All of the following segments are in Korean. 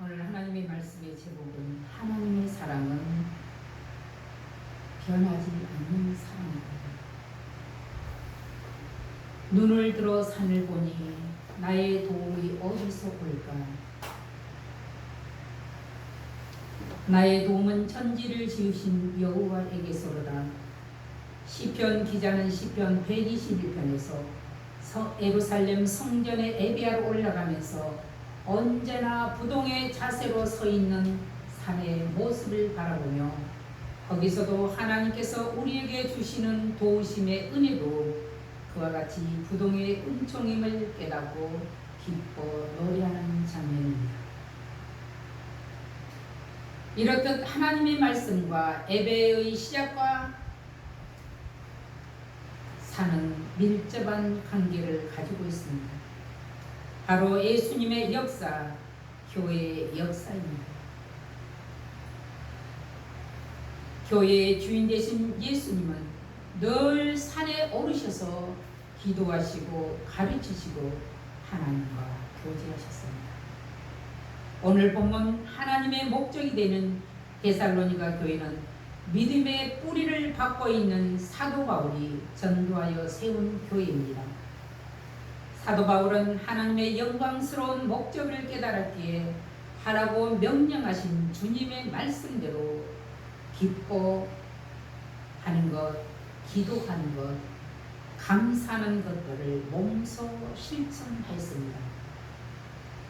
오늘 하나님의 말씀의 제목은 하나님의 사랑은 변하지 않는 사랑이다. 눈을 들어 산을 보니 나의 도움이 어디서 올까? 나의 도움은 천지를 지으신 여호와에게서로다. 시편 기자는 시편 121편에서 예루살렘 성전에 예배하러 올라가면서 언제나 부동의 자세로 서 있는 산의 모습을 바라보며 거기서도 하나님께서 우리에게 주시는 도우심의 은혜도 그와 같이 부동의 은총임을 깨닫고 기뻐 노래하는 장면입니다. 이렇듯 하나님의 말씀과 예배의 시작과 산은 밀접한 관계를 가지고 있습니다. 바로 예수님의 역사, 교회의 역사입니다. 교회의 주인 되신 예수님은 늘 산에 오르셔서 기도하시고 가르치시고 하나님과 교제하셨습니다. 오늘 본문 하나님의 목적이 되는 데살로니가 교회는 믿음의 뿌리를 받고 있는 사도 바울이 전도하여 세운 교회입니다. 사도 바울은 하나님의 영광스러운 목적을 깨달았기에 하라고 명령하신 주님의 말씀대로 기뻐하는 것, 기도하는 것, 감사하는 것들을 몸소 실천하였습니다.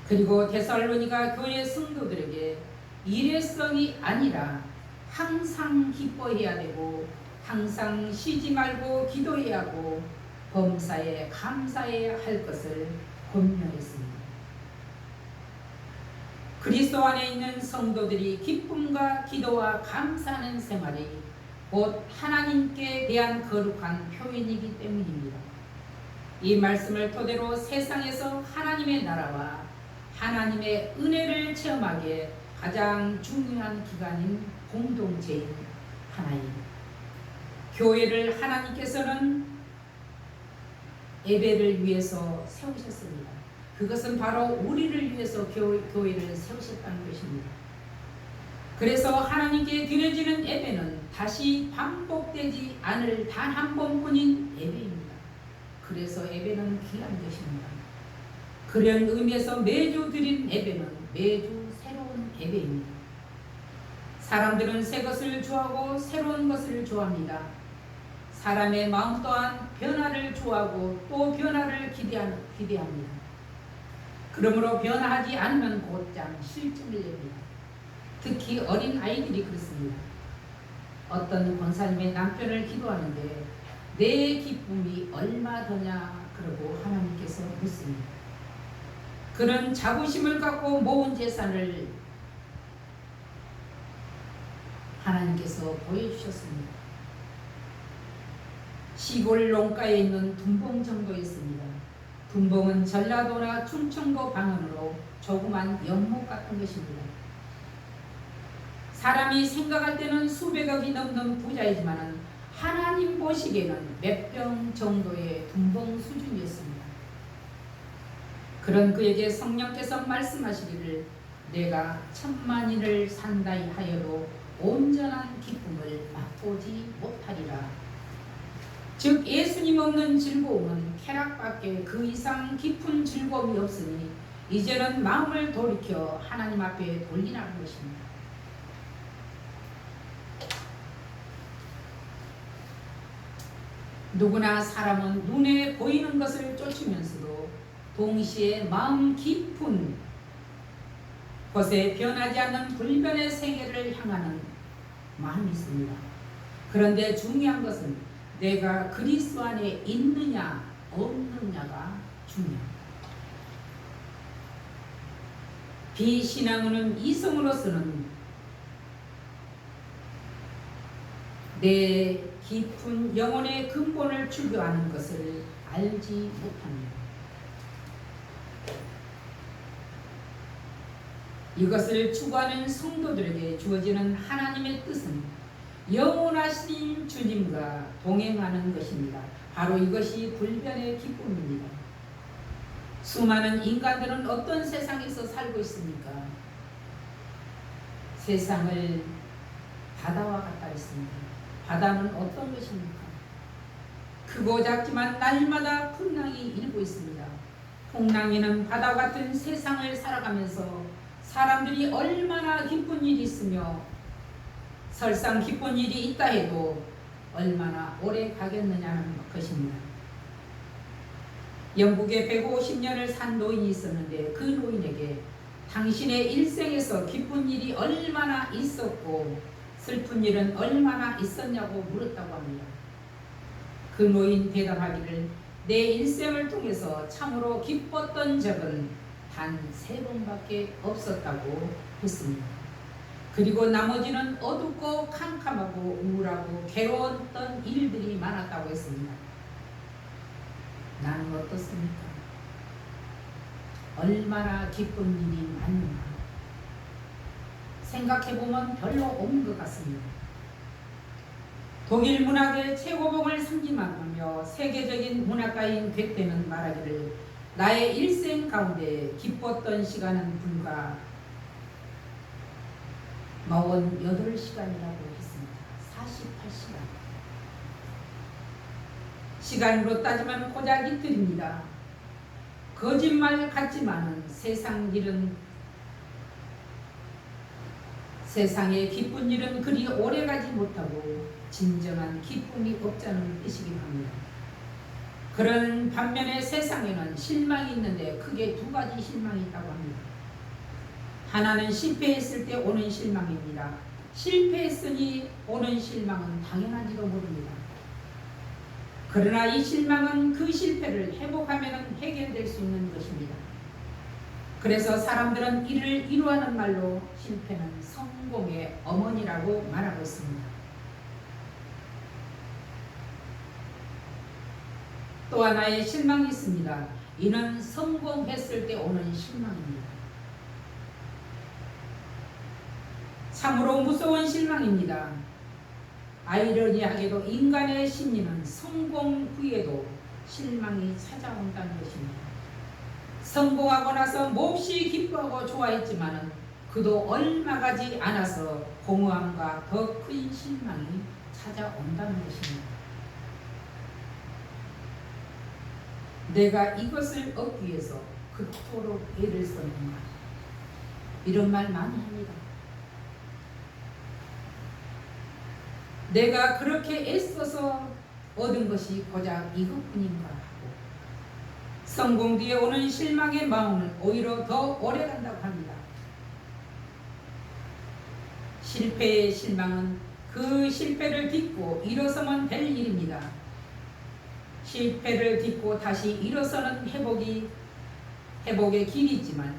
그리고 데살로니가 교회 성도들에게 일회성이 아니라 항상 기뻐해야 되고 항상 쉬지 말고 기도해야 하고 범사에 감사해야 할 것을 권면했습니다. 그리스도 안에 있는 성도들이 기쁨과 기도와 감사하는 생활이 곧 하나님께 대한 거룩한 표현이기 때문입니다. 이 말씀을 토대로 세상에서 하나님의 나라와 하나님의 은혜를 체험하기에 가장 중요한 기간인 공동체인 하나님, 교회를 하나님께서는 예배를 위해서 세우셨습니다. 그것은 바로 우리를 위해서 교회를 세우셨다는 것입니다. 그래서 하나님께 드려지는 예배는 다시 반복되지 않을 단 한 번뿐인 예배입니다. 그래서 예배는 귀한 것입니다. 그런 의미에서 매주 드린 예배는 매주 새로운 예배입니다. 사람들은 새 것을 좋아하고 새로운 것을 좋아합니다. 사람의 마음 또한 변화를 좋아하고 또 변화를 기대합니다. 그러므로 변화하지 않으면 곧장 실증을 냅니다. 특히 어린 아이들이 그렇습니다. 어떤 권사님의 남편을 기도하는데 내 기쁨이 얼마 더냐 그러고 하나님께서 묻습니다. 그런 자부심을 갖고 모은 재산을 하나님께서 보여주셨습니다. 시골 농가에 있는 둔봉 정도였습니다. 둔봉은 전라도나 충청도 방언으로 조그만 연못 같은 것입니다. 사람이 생각할 때는 수백억이 넘는 부자이지만 하나님 보시기에는 몇 병 정도의 둔봉 수준이었습니다. 그런 그에게 성령께서 말씀하시기를 내가 천만인을 산다이 하여도 온전한 기쁨을 맛보지 못하리라. 즉 예수님 없는 즐거움은 쾌락밖에 그 이상 깊은 즐거움이 없으니 이제는 마음을 돌이켜 하나님 앞에 돌리라는 것입니다. 누구나 사람은 눈에 보이는 것을 쫓으면서도 동시에 마음 깊은 곳에 변하지 않는 불변의 세계를 향하는 마음이 있습니다. 그런데 중요한 것은 내가 그리스도 안에 있느냐 없느냐가 중요합니다. 비신앙은 이성으로서는 내 깊은 영혼의 근본을 출교하는 것을 알지 못합니다. 이것을 추구하는 성도들에게 주어지는 하나님의 뜻은 영원하신 주님과 동행하는 것입니다. 바로 이것이 불변의 기쁨입니다. 수많은 인간들은 어떤 세상에서 살고 있습니까? 세상을 바다와 같다 했습니다. 바다는 어떤 것입니까? 크고 작지만 날마다 풍랑이 일고 있습니다. 풍랑이는 바다 같은 세상을 살아가면서 사람들이 얼마나 기쁜 일이 있으며 설상 기쁜 일이 있다 해도 얼마나 오래 가겠느냐는 것입니다. 영국에 150년을 산 노인이 있었는데 그 노인에게 당신의 일생에서 기쁜 일이 얼마나 있었고 슬픈 일은 얼마나 있었냐고 물었다고 합니다. 그 노인 대답하기를 내 일생을 통해서 참으로 기뻤던 적은 단 3번밖에 없었다고 했습니다. 그리고 나머지는 어둡고 캄캄하고 우울하고 괴로웠던 일들이 많았다고 했습니다. 나는 어떻습니까? 얼마나 기쁜 일이 많은가 생각해보면 별로 없는 것 같습니다. 독일 문학의 최고봉을 상징하며 세계적인 문학가인 괴테는 말하기를 나의 일생 가운데 기뻤던 시간은 불과 48시간이라고 했습니다. 48시간. 시간으로 따지면 고작 이틀입니다. 거짓말 같지만은 세상에 기쁜 일은 그리 오래가지 못하고 진정한 기쁨이 없자는 뜻이긴 합니다. 그런 반면에 세상에는 실망이 있는데 크게 2가지 실망이 있다고 합니다. 하나는 실패했을 때 오는 실망입니다. 실패했으니 오는 실망은 당연한지도 모릅니다. 그러나 이 실망은 그 실패를 회복하면 해결될 수 있는 것입니다. 그래서 사람들은 이를 이루하는 말로 실패는 성공의 어머니라고 말하고 있습니다. 또 하나의 실망이 있습니다. 이는 성공했을 때 오는 실망입니다. 참으로 무서운 실망입니다. 아이러니하게도 인간의 심리는 성공 후에도 실망이 찾아온다는 것입니다. 성공하고 나서 몹시 기뻐하고 좋아했지만 그도 얼마 가지 않아서 공허함과 더 큰 실망이 찾아온다는 것입니다. 내가 이것을 얻기 위해서 그토록 애를 썼는가 이런 말 많이 합니다. 내가 그렇게 애써서 얻은 것이 고작 이것뿐인가 하고 성공 뒤에 오는 실망의 마음은 오히려 더 오래간다고 합니다. 실패의 실망은 그 실패를 딛고 일어서면 될 일입니다. 실패를 딛고 다시 일어서는 회복의 길이 있지만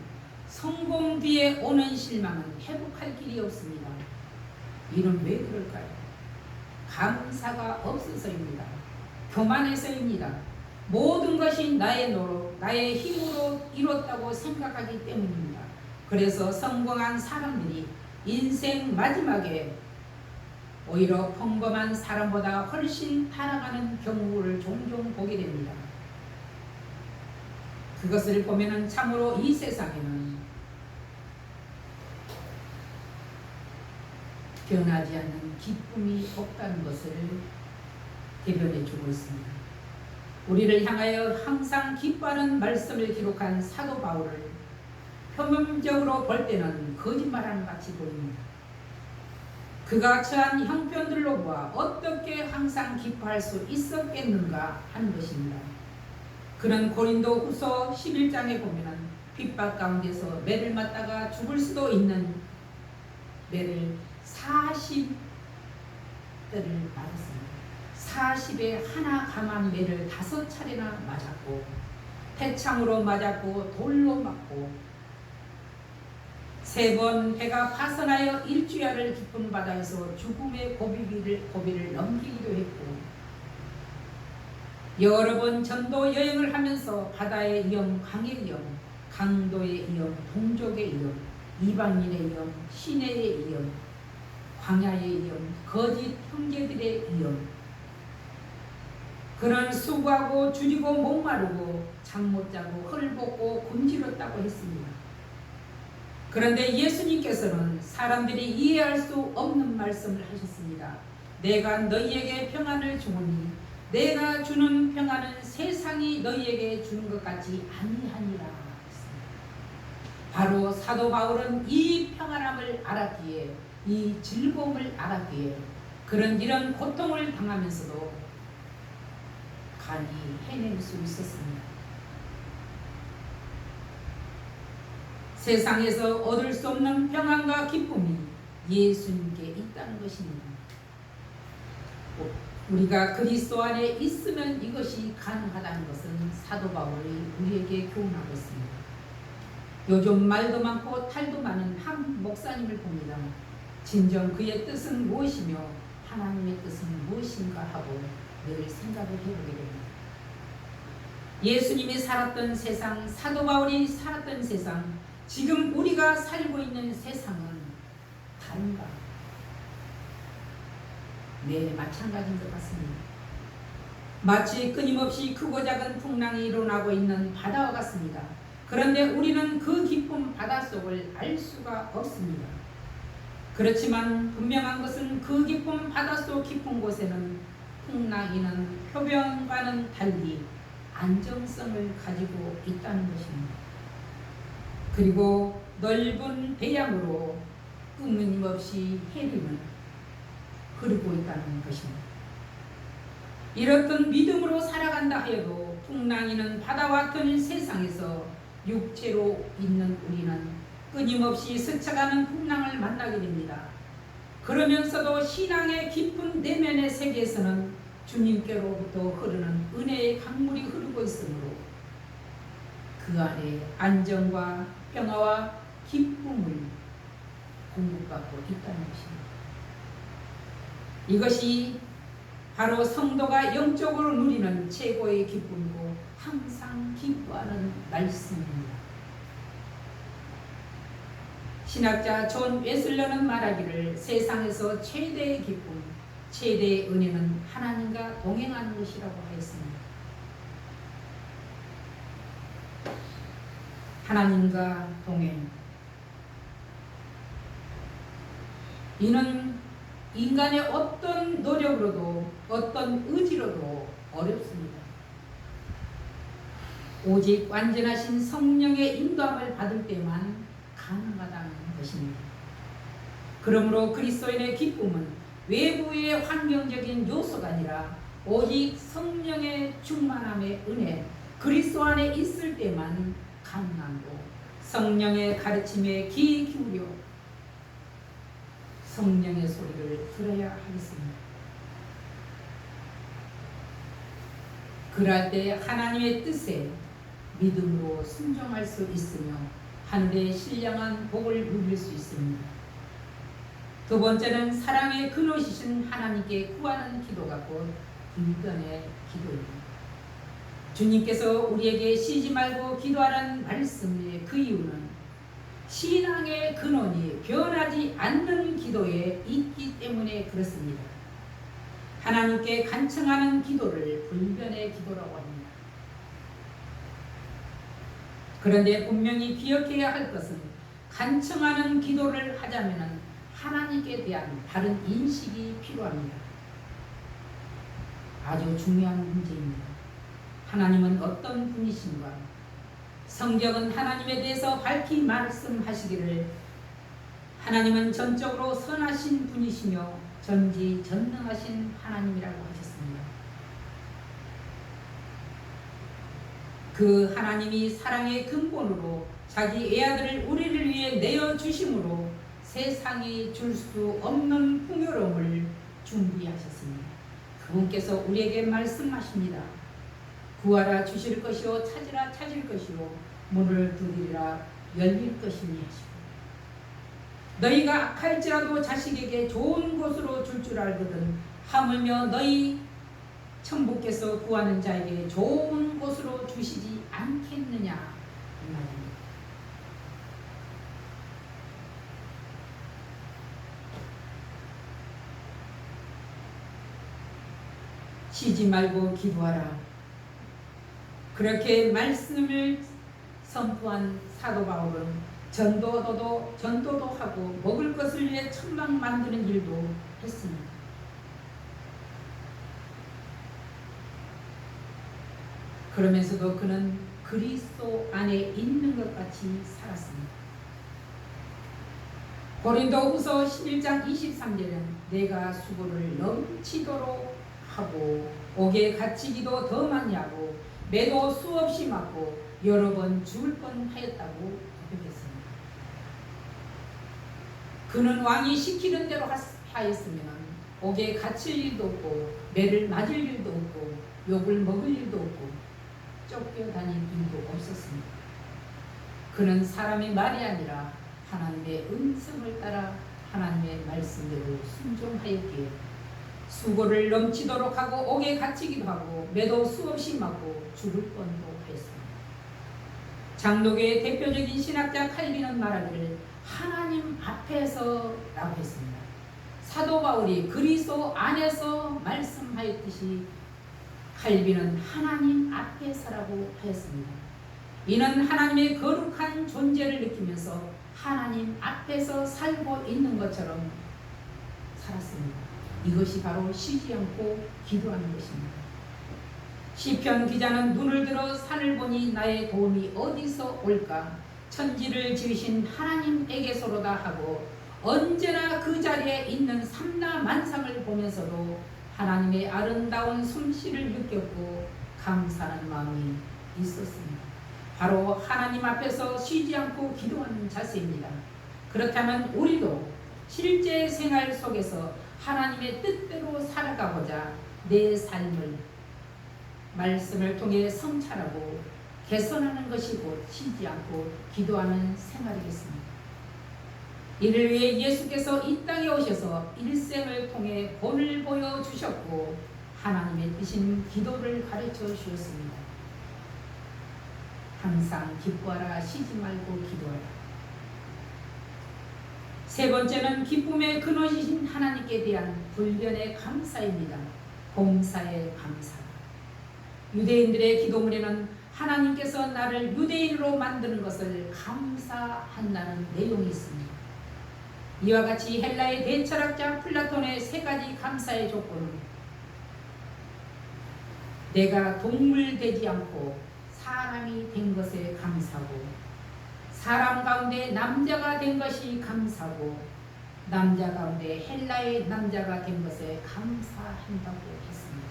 성공 뒤에 오는 실망은 회복할 길이 없습니다. 이는 왜 그럴까요? 감사가 없어서입니다. 교만해서입니다. 모든 것이 나의 노력, 나의 힘으로 이뤘다고 생각하기 때문입니다. 그래서 성공한 사람들이 인생 마지막에 오히려 평범한 사람보다 훨씬 타락하는 경우를 종종 보게 됩니다. 그것을 보면 참으로 이 세상에는 변하지 않는 기쁨이 없다는 것을 대변해 주고 있습니다. 우리를 향하여 항상 기뻐하는 말씀을 기록한 사도 바울을 표면적으로 볼 때는 거짓말하는 같이 보입니다. 그가 처한 형편들로 보아 어떻게 항상 기뻐할 수 있었겠는가 하는 것입니다. 그는 고린도 후서 11장에 보면 핍박 가운데서 매를 맞다가 죽을 수도 있는 매를 40대를 맞았습니다. 40에 하나 감한 매를 5차례나 맞았고 태창으로 맞았고 돌로 맞고 3번 배가 파선하여 일주야를 깊은 바다에서 죽음의 고비를 넘기기도 했고 여러 번 전도 여행을 하면서 바다의 위험, 강의 위험, 강도의 위험, 동족의 위험, 이방인의 위험, 시내의 위험, 광야의 위험, 거짓 형제들의 위험 그는 수고하고 줄이고 목마르고 잠 못 자고 헐벗고 굶주렸다고 했습니다. 그런데 예수님께서는 사람들이 이해할 수 없는 말씀을 하셨습니다. 내가 너희에게 평안을 주오니 내가 주는 평안은 세상이 너희에게 주는 것 같이 아니하니라. 바로 사도 바울은 이 평안함을 알았기에, 이 즐거움을 알았기에 이런 고통을 당하면서도 간이 해낼 수 있었습니다. 세상에서 얻을 수 없는 평안과 기쁨이 예수님께 있다는 것입니다. 우리가 그리스도 안에 있으면 이것이 가능하다는 것은 사도 바울이 우리에게 교훈하고 있습니다. 요즘 말도 많고 탈도 많은 한 목사님을 봅니다. 진정 그의 뜻은 무엇이며 하나님의 뜻은 무엇인가 하고 늘 생각을 해보게 됩니다. 예수님이 살았던 세상, 사도 바울이 살았던 세상, 지금 우리가 살고 있는 세상은 다른가? 네, 마찬가지인 것 같습니다. 마치 끊임없이 크고 작은 풍랑이 일어나고 있는 바다와 같습니다. 그런데 우리는 그 깊은 바닷속을 알 수가 없습니다. 그렇지만 분명한 것은 그 깊은 바닷속 깊은 곳에는 풍랑이는 표변과는 달리 안정성을 가지고 있다는 것입니다. 그리고 넓은 배양으로 끊임없이 해류는 흐르고 있다는 것입니다. 이렇듯 믿음으로 살아간다 하여도 풍랑이는 바다와 같은 세상에서 육체로 있는 우리는 끊임없이 스쳐가는 풍랑을 만나게 됩니다. 그러면서도 신앙의 깊은 내면의 세계에서는 주님께로부터 흐르는 은혜의 강물이 흐르고 있으므로 그 안에 안정과 평화와 기쁨을 공급받고 있다는 것입니다. 이것이 바로 성도가 영적으로 누리는 최고의 기쁨이고 항상 기뻐하는 말씀입니다. 신학자 존 웨슬러는 말하기를 세상에서 최대의 기쁨, 최대의 은혜는 하나님과 동행하는 것이라고 하였습니다. 하나님과 동행. 이는 인간의 어떤 노력으로도 어떤 의지로도 어렵습니다. 오직 완전하신 성령의 인도함을 받을 때만 가능하다는 것입니다. 그러므로 그리스도인의 기쁨은 외부의 환경적인 요소가 아니라 오직 성령의 충만함의 은혜, 그리스도 안에 있을 때만 가능하고 성령의 가르침에 귀 기울여 성령의 소리를 들어야 하겠습니다. 그럴 때 하나님의 뜻에 믿음으로 순종할 수 있으며 하늘의 신령한 복을 누릴 수 있습니다. 두 번째는 사랑의 근원이신 하나님께 구하는 기도가 곧 불변의 기도입니다. 주님께서 우리에게 쉬지 말고 기도하라는 말씀의 그 이유는 신앙의 근원이 변하지 않는 기도에 있기 때문에 그렇습니다. 하나님께 간청하는 기도를 불변의 기도라고 합니다. 그런데 분명히 기억해야 할 것은 간청하는 기도를 하자면 하나님께 대한 바른 인식이 필요합니다. 아주 중요한 문제입니다. 하나님은 어떤 분이신가? 성경은 하나님에 대해서 밝히 말씀하시기를 하나님은 전적으로 선하신 분이시며 전지전능하신 하나님이라고 하셨습니다. 그 하나님이 사랑의 근본으로 자기 애아들을 우리를 위해 내어주심으로 세상이 줄 수 없는 풍요로움을 준비하셨습니다. 그분께서 우리에게 말씀하십니다. 구하라 주실 것이요 찾으라 찾을 것이요 문을 두드리라 열릴 것이니 하시고 너희가 악할지라도 자식에게 좋은 곳으로 줄 줄 알거든 하물며 너희 천부께서 구하는 자에게 좋은 곳으로 주시지 않겠느냐 이 말입니다. 쉬지 말고 기도하라. 그렇게 말씀을 선포한 사도 바울은 전도도 하고 먹을 것을 위해 천막 만드는 일도 했습니다. 그러면서도 그는 그리스도 안에 있는 것 같이 살았습니다. 고린도후서 11장 23절은 내가 수고를 넘치도록 하고 옥에 갇히기도 더 많이 하고 매도 수없이 맞고 여러 번 죽을 뻔하였다고 고백했습니다. 그는 왕이 시키는 대로 하였으면 옥에 갇힐 일도 없고 매를 맞을 일도 없고 욕을 먹을 일도 없고 쫓겨다닐 일도 없었습니다. 그는 사람의 말이 아니라 하나님의 음성을 따라 하나님의 말씀대로 순종하였기에 수고를 넘치도록 하고 옥에 갇히기도 하고 매도 수없이 맞고 죽을 뻔도 하였습니다. 장로교의 대표적인 신학자 칼빈은 말하기를 하나님 앞에서라고 했습니다. 사도 바울이 그리스도 안에서 말씀하였듯이 칼빈은 하나님 앞에서라고 하였습니다. 이는 하나님의 거룩한 존재를 느끼면서 하나님 앞에서 살고 있는 것처럼 살았습니다. 이것이 바로 쉬지 않고 기도하는 것입니다. 시편 기자는 눈을 들어 산을 보니 나의 도움이 어디서 올까? 천지를 지으신 하나님에게서로다 하고 언제나 그 자리에 있는 삼라 만상을 보면서도 하나님의 아름다운 솜씨를 느꼈고 감사하는 마음이 있었습니다. 바로 하나님 앞에서 쉬지 않고 기도하는 자세입니다. 그렇다면 우리도 실제 생활 속에서 하나님의 뜻대로 살아가고자 내 삶을 말씀을 통해 성찰하고 개선하는 것이 곧 쉬지 않고 기도하는 생활이겠습니다. 이를 위해 예수께서 이 땅에 오셔서 일생을 통해 본을 보여주셨고 하나님의 뜻인 기도를 가르쳐 주셨습니다. 항상 기뻐하라, 쉬지 말고 기도하라. 세 번째는 기쁨의 근원이신 하나님께 대한 불변의 감사입니다. 봉사의 감사. 유대인들의 기도문에는 하나님께서 나를 유대인으로 만드는 것을 감사한다는 내용이 있습니다. 이와 같이 헬라의 대철학자 플라톤의 세 가지 감사의 조건은 내가 동물 되지 않고 사람이 된 것에 감사하고 사람 가운데 남자가 된 것이 감사하고 남자 가운데 헬라의 남자가 된 것에 감사한다고 했습니다.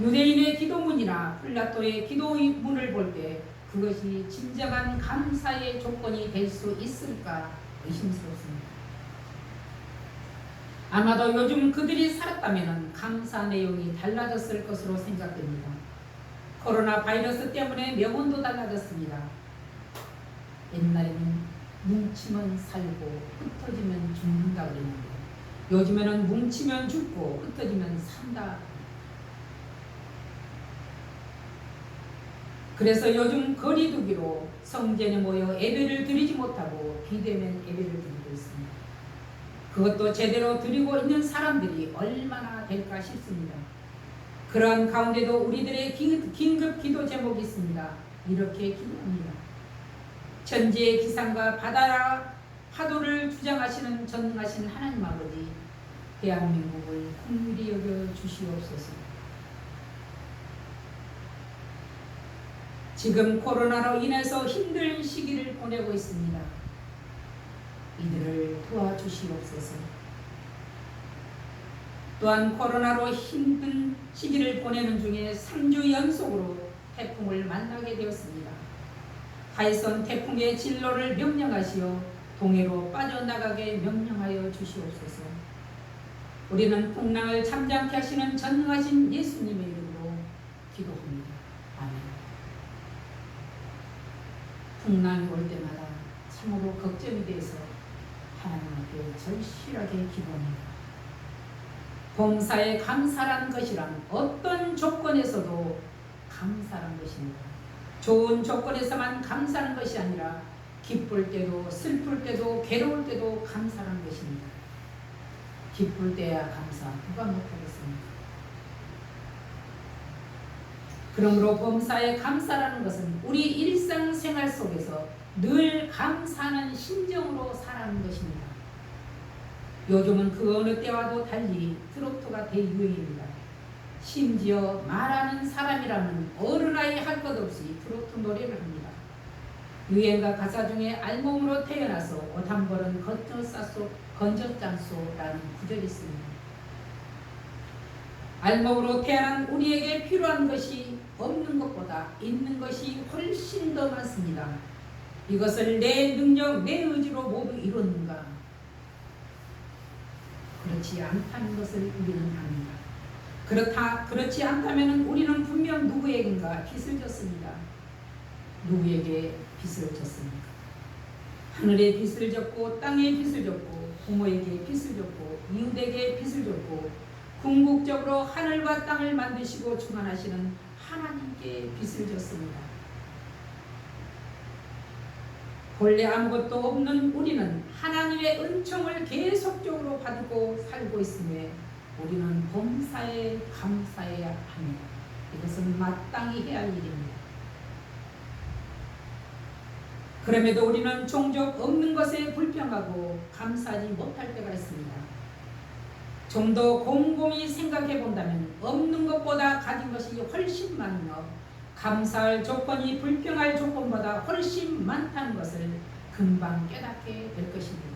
유대인의 기도문이나 플라토의 기도문을 볼 때 그것이 진정한 감사의 조건이 될 수 있을까 의심스럽습니다. 아마도 요즘 그들이 살았다면 감사 내용이 달라졌을 것으로 생각됩니다. 코로나 바이러스 때문에 명언도 달라졌습니다. 옛날에는 뭉치면 살고 흩어지면 죽는다 그랬는데 요즘에는 뭉치면 죽고 흩어지면 산다. 그래서 요즘 거리두기로 성전에 모여 예배를 드리지 못하고 비대면 예배를 드리고 있습니다. 그것도 제대로 드리고 있는 사람들이 얼마나 될까 싶습니다. 그러한 가운데도 우리들의 긴급 기도 제목이 있습니다. 이렇게 기도합니다. 천지의 기상과 바다와 파도를 주장하시는 전능하신 하나님 아버지, 대한민국을 긍휼히 여겨 주시옵소서. 지금 코로나로 인해서 힘든 시기를 보내고 있습니다. 이들을 도와주시옵소서. 또한 코로나로 힘든 시기를 보내는 중에 3주 연속으로 태풍을 만나게 되었습니다. 하이선 태풍의 진로를 명령하시어 동해로 빠져나가게 명령하여 주시옵소서. 우리는 풍랑을 잠잠케 하시는 전능하신 예수님의 이름으로 기도합니다. 아멘. 풍랑이 올 때마다 참으로 걱정이 돼서 하나님 앞에 절실하게 기도합니다. 봉사에 감사란 것이란 어떤 조건에서도 감사란 것입니다. 좋은 조건에서만 감사하는 것이 아니라 기쁠 때도 슬플 때도 괴로울 때도 감사하는 것입니다. 기쁠 때야 감사 누가 못하겠습니까? 그러므로 범사에 감사라는 것은 우리 일상생활 속에서 늘 감사하는 심정으로 살아가는 것입니다. 요즘은 그 어느 때와도 달리 트로트가 대유행입니다. 심지어 말하는 사람이라면 어른아이 할 것 없이 트로트 노래를 합니다. 유행가 가사 중에 알몸으로 태어나서 옷 한 벌은 건져짠소라는 구절이 있습니다. 알몸으로 태어난 우리에게 필요한 것이 없는 것보다 있는 것이 훨씬 더 많습니다. 이것을 내 능력, 내 의지로 모두 이뤘는가? 그렇지 않다는 것을 우리는 압니다. 그렇지 않다면 우리는 분명 누구에게인가 빚을 졌습니다. 누구에게 빚을 졌습니까? 하늘에 빚을 졌고 땅에 빚을 졌고 부모에게 빚을 졌고 이웃에게 빚을 졌고 궁극적으로 하늘과 땅을 만드시고 주관하시는 하나님께 빚을 졌습니다. 본래 아무것도 없는 우리는 하나님의 은총을 계속적으로 받고 살고 있음에 우리는 범사에 감사해야 합니다. 이것은 마땅히 해야 할 일입니다. 그럼에도 우리는 종종 없는 것에 불평하고 감사하지 못할 때가 있습니다. 좀 더 곰곰이 생각해 본다면 없는 것보다 가진 것이 훨씬 많으며 감사할 조건이 불평할 조건보다 훨씬 많다는 것을 금방 깨닫게 될 것입니다.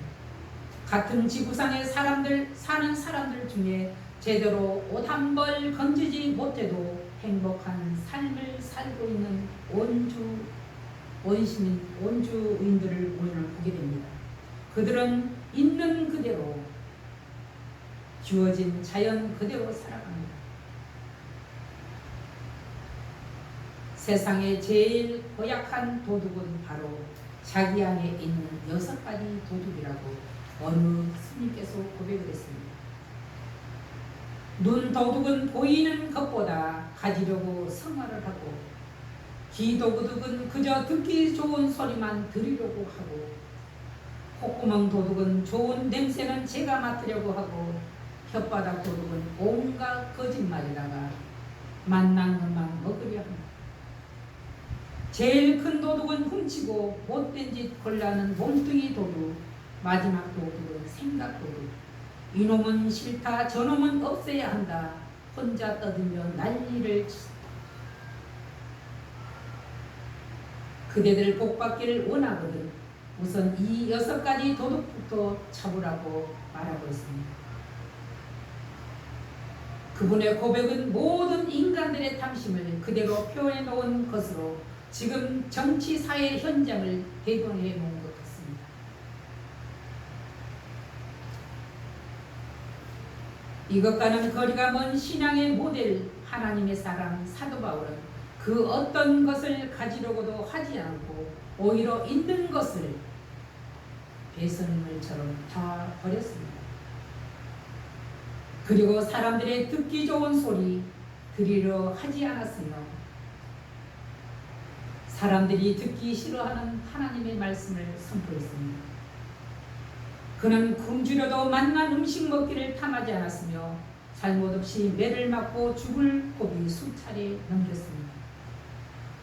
같은 지구상에 사는 사람들 중에 제대로 옷 한 벌 건지지 못해도 행복한 삶을 살고 있는 온주인들을 우리는 보게 됩니다. 그들은 있는 그대로 주어진 자연 그대로 살아갑니다. 세상에 제일 고약한 도둑은 바로 자기 안에 있는 6가지 도둑이라고 어느 스님께서 고백을 했습니다. 눈 도둑은 보이는 것보다 가지려고 성화를 하고, 귀 도둑은 그저 듣기 좋은 소리만 들으려고 하고, 콧구멍 도둑은 좋은 냄새는 제가 맡으려고 하고, 혓바닥 도둑은 온갖 거짓말에다가 맛난 것만 먹으려 합니다. 제일 큰 도둑은 훔치고 못된 짓 골라는 몸뚱이 도둑, 마지막 도둑은 생각 도둑. 이놈은 싫다, 저놈은 없애야 한다, 혼자 떠들며 난리를 치다. 그대들 복받기를 원하거든 우선 이 6가지 도둑부터 잡으라고 말하고 있습니다. 그분의 고백은 모든 인간들의 탐심을 그대로 표현해 놓은 것으로 지금 정치 사회 현장을 대변해 놓은 것 같습니다. 이것과는 거리가 먼 신앙의 모델 하나님의 사람 사도 바울은 그 어떤 것을 가지려고도 하지 않고 오히려 있는 것을 배선물처럼 다 버렸습니다. 그리고 사람들의 듣기 좋은 소리 들으려 하지 않았으며 사람들이 듣기 싫어하는 하나님의 말씀을 선포했습니다. 그는 굶주려도 맛난 음식 먹기를 탐하지 않았으며 잘못 없이 매를 맞고 죽을 고비 수차례 넘겼습니다.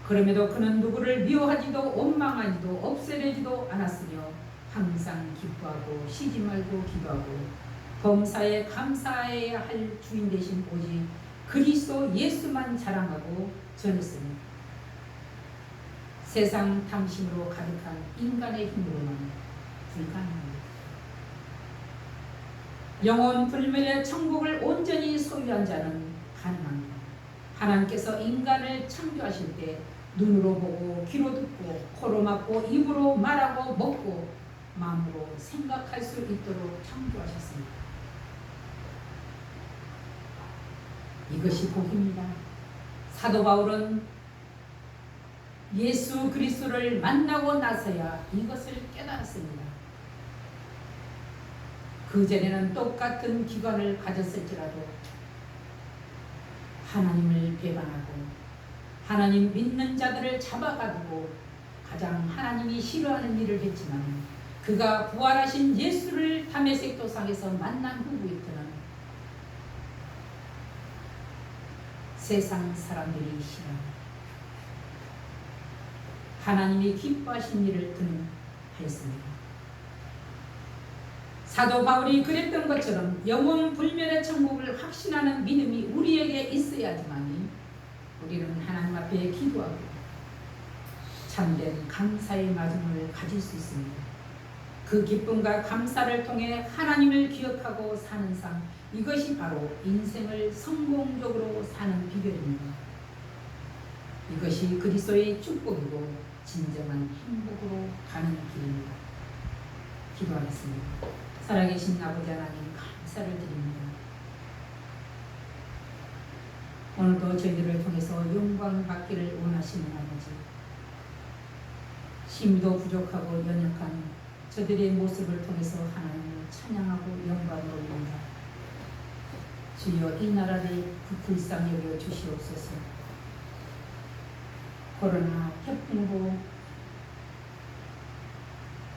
그럼에도 그는 누구를 미워하지도 원망하지도 없애려지도 않았으며 항상 기뻐하고 쉬지 말고 기도하고 범사에 감사해야 할 주인 되신 오직 그리스도 예수만 자랑하고 전했습니다. 세상 탐심으로 가득한 인간의 힘으로는 불가능합니다. 영원 불멸의 천국을 온전히 소유한 자는 가능합니다. 하나님께서 인간을 창조하실 때 눈으로 보고 귀로 듣고 코로 맡고 입으로 말하고 먹고 마음으로 생각할 수 있도록 창조하셨습니다. 이것이 복입니다. 사도 바울은 예수 그리스도를 만나고 나서야 이것을 깨달았습니다. 그전에는 똑같은 기관을 가졌을지라도 하나님을 배반하고 하나님 믿는 자들을 잡아가지고 가장 하나님이 싫어하는 일을 했지만 그가 부활하신 예수를 다메섹 도상에서 만난 후부터는 세상 사람들이 싫어 하나님이 기뻐하신 일을 그는 하였습니다. 사도 바울이 그랬던 것처럼 영원 불멸의 천국을 확신하는 믿음이 우리에게 있어야지만 우리는 하나님 앞에 기도하고 참된 감사의 마음을 가질 수 있습니다. 그 기쁨과 감사를 통해 하나님을 기억하고 사는 삶, 이것이 바로 인생을 성공적으로 사는 비결입니다. 이것이 그리스도의 축복이고 진정한 행복으로 가는 길입니다. 기도하겠습니다. 살아계신 아버지 하나님, 감사를 드립니다. 오늘도 저희들을 통해서 영광 받기를 원하시는 아버지, 힘도 부족하고 연약한 저들의 모습을 통해서 하나님을 찬양하고 영광을 올립니다. 주여, 이 나라를 불쌍히 여겨 주시옵소서. 코로나 태풍으로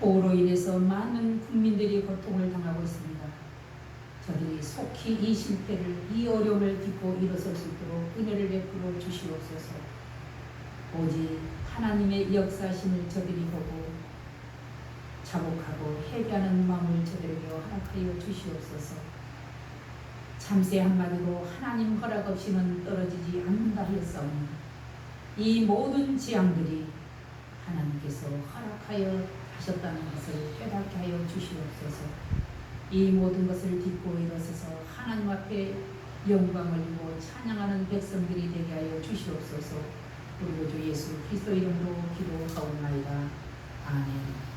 호우로 인해서 많은 국민들이 고통을 당하고 있습니다. 저들이 속히 이 실패를, 이 어려움을 딛고 일어설 수 있도록 은혜를 베풀어 주시옵소서. 오직 하나님의 역사심을 저들이 보고 자복하고 회개하는 마음을 저들에게 허락하여 주시옵소서. 참새 한마디로 하나님 허락 없이는 떨어지지 않는다 하였사오니 이 모든 재앙들이 하나님께서 허락하여 하셨다는 것을 깨닫게 하여 주시옵소서. 이 모든 것을 딛고 일어서서 하나님 앞에 영광을 입고 찬양하는 백성들이 되게 하여 주시옵소서. 우리 주 예수 그리스도 이름으로 기도하옵나이다. 아멘.